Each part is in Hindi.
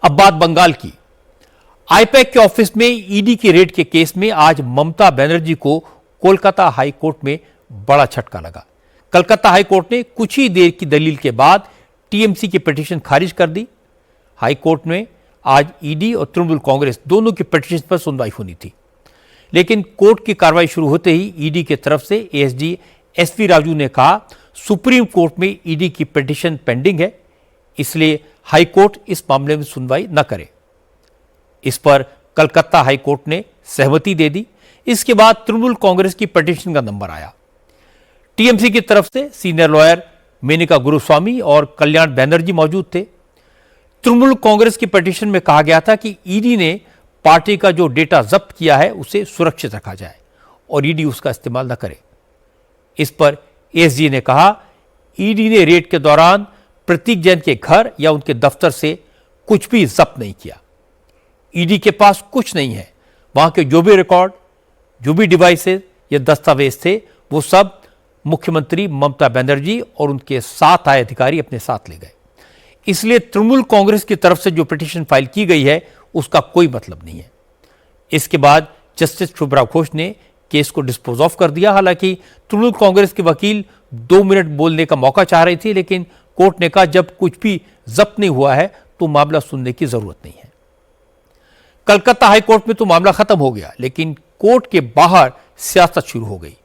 अब बात बंगाल की। आईपैक के ऑफिस में ईडी के रेड के केस में आज ममता बनर्जी को कोलकाता हाई कोर्ट में बड़ा झटका लगा। कलकत्ता हाई कोर्ट ने कुछ ही देर की दलील के बाद टीएमसी की पिटीशन खारिज कर दी। हाई कोर्ट में आज ईडी और तृणमूल कांग्रेस दोनों की पिटीशन पर सुनवाई होनी थी, लेकिन कोर्ट की कार्रवाई शुरू होते ही ईडी की तरफ से एएसडी एसवी राजू ने कहा सुप्रीम कोर्ट में ईडी की पिटीशन पेंडिंग है, इसलिए हाई कोर्ट इस मामले में सुनवाई न करे। इस पर कलकत्ता हाई कोर्ट ने सहमति दे दी। इसके बाद तृणमूल कांग्रेस की पिटीशन का नंबर आया। टीएमसी की तरफ से सीनियर लॉयर मेनका गुरुस्वामी और कल्याण बनर्जी मौजूद थे। तृणमूल कांग्रेस की पिटीशन में कहा गया था कि ईडी ने पार्टी का जो डेटा जब्त किया है उसे सुरक्षित रखा जाए और ईडी उसका इस्तेमाल न करे। इस पर एसजी ने कहा ईडी ने रेड के दौरान प्रतीक जैन के घर या उनके दफ्तर से कुछ भी जब्त नहीं किया। ईडी के पास कुछ नहीं है। वहां के जो भी रिकॉर्ड, जो भी डिवाइसेस या दस्तावेज थे, वो सब मुख्यमंत्री ममता बनर्जी और उनके साथ आए अधिकारी अपने साथ ले गए। इसलिए तृणमूल कांग्रेस की तरफ से जो पिटीशन फाइल की गई है उसका कोई मतलब नहीं है। इसके बाद जस्टिस शुभ्रा घोष ने केस को डिस्पोज ऑफ कर दिया। हालांकि तृणमूल कांग्रेस के वकील 2 मिनट बोलने का मौका चाह रही थी, लेकिन कोर्ट ने कहा जब कुछ भी जब्त नहीं हुआ है तो मामला सुनने की जरूरत नहीं है। कलकत्ता हाई कोर्ट में तो मामला खत्म हो गया, लेकिन कोर्ट के बाहर सियासत शुरू हो गई।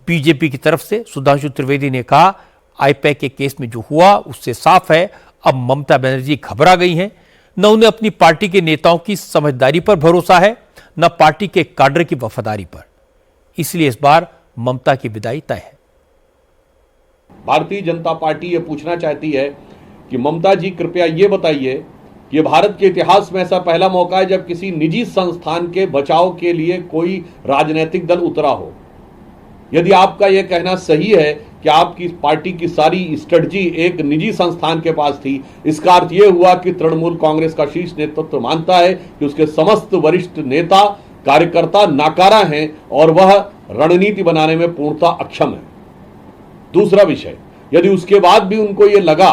बीजेपी की तरफ से सुधांशु त्रिवेदी ने कहा आईपैक के केस में जो हुआ उससे साफ है अब ममता बनर्जी घबरा गई हैं। न उन्हें अपनी पार्टी के नेताओं की समझदारी पर भरोसा है, न पार्टी के काडर की वफादारी पर। इसलिए इस बार ममता की विदाई तय है। भारतीय जनता पार्टी ये पूछना चाहती है कि ममता जी कृपया ये बताइए कि ये भारत के इतिहास में ऐसा पहला मौका है जब किसी निजी संस्थान के बचाव के लिए कोई राजनीतिक दल उतरा हो। यदि आपका यह कहना सही है कि आपकी पार्टी की सारी स्ट्रेटजी एक निजी संस्थान के पास थी, इसका अर्थ यह हुआ कि तृणमूल कांग्रेस का शीर्ष नेतृत्व मानता है कि उसके समस्त वरिष्ठ नेता कार्यकर्ता नाकारा हैं और वह रणनीति बनाने में पूर्णतः अक्षम है। दूसरा विषय, यदि उसके बाद भी उनको यह लगा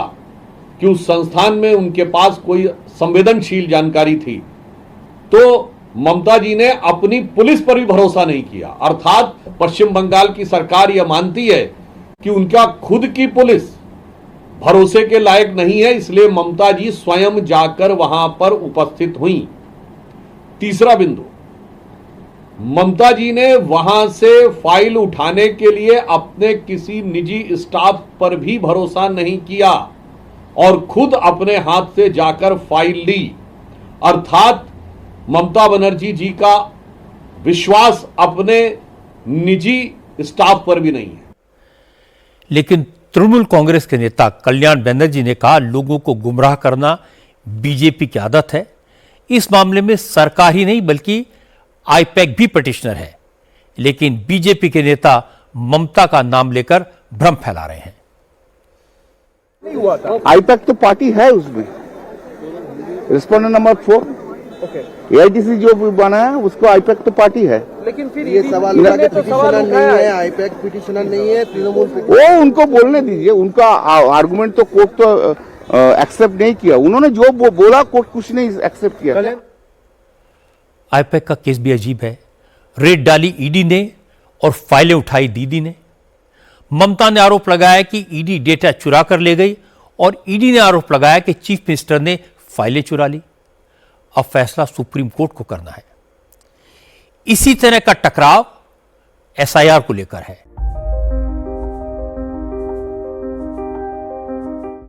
कि उस संस्थान में उनके पास कोई संवेदनशील जानकारी थी, तो ममता जी ने अपनी पुलिस पर भी भरोसा नहीं किया। अर्थात पश्चिम बंगाल की सरकार यह मानती है कि उनका खुद की पुलिस भरोसे के लायक नहीं है, इसलिए ममता जी स्वयं जाकर वहां पर उपस्थित हुई। तीसरा बिंदु, ममता जी ने वहां से फाइल उठाने के लिए अपने किसी निजी स्टाफ पर भी भरोसा नहीं किया और खुद अपने हाथ से जाकर फाइल ली। अर्थात ममता बनर्जी जी का विश्वास अपने निजी स्टाफ पर भी नहीं है। लेकिन तृणमूल कांग्रेस के नेता कल्याण बनर्जी ने कहा लोगों को गुमराह करना बीजेपी की आदत है। इस मामले में सरकार ही नहीं बल्कि आईपैक भी पिटिशनर है, लेकिन बीजेपी के नेता ममता का नाम लेकर भ्रम फैला रहे हैं। आईपैक तो पार्टी है, उसमें रिस्पोंडेंट नंबर 4 एआईटीसी जो बना है उसको आईपैक तो पार्टी है। लेकिन फिर ये सवाल पिटिशनर नहीं है, आईपैक पिटिशनर नहीं है, तृणमूल। वो उनको बोलने दीजिए, उनका आर्गुमेंट तो कोर्ट तो एक्सेप्ट नहीं किया। उन्होंने जो बोला कोर्ट कुछ नहीं एक्सेप्ट किया। आईपैक का केस भी अजीब है। रेड डाली ईडी ने और फाइलें उठाई दीदी ने। ममता ने आरोप लगाया कि ईडी डेटा चुरा कर ले गई और ईडी ने आरोप लगाया कि चीफ मिनिस्टर ने फाइलें चुरा ली। अब फैसला सुप्रीम कोर्ट को करना है। इसी तरह का टकराव एसआईआर को लेकर है।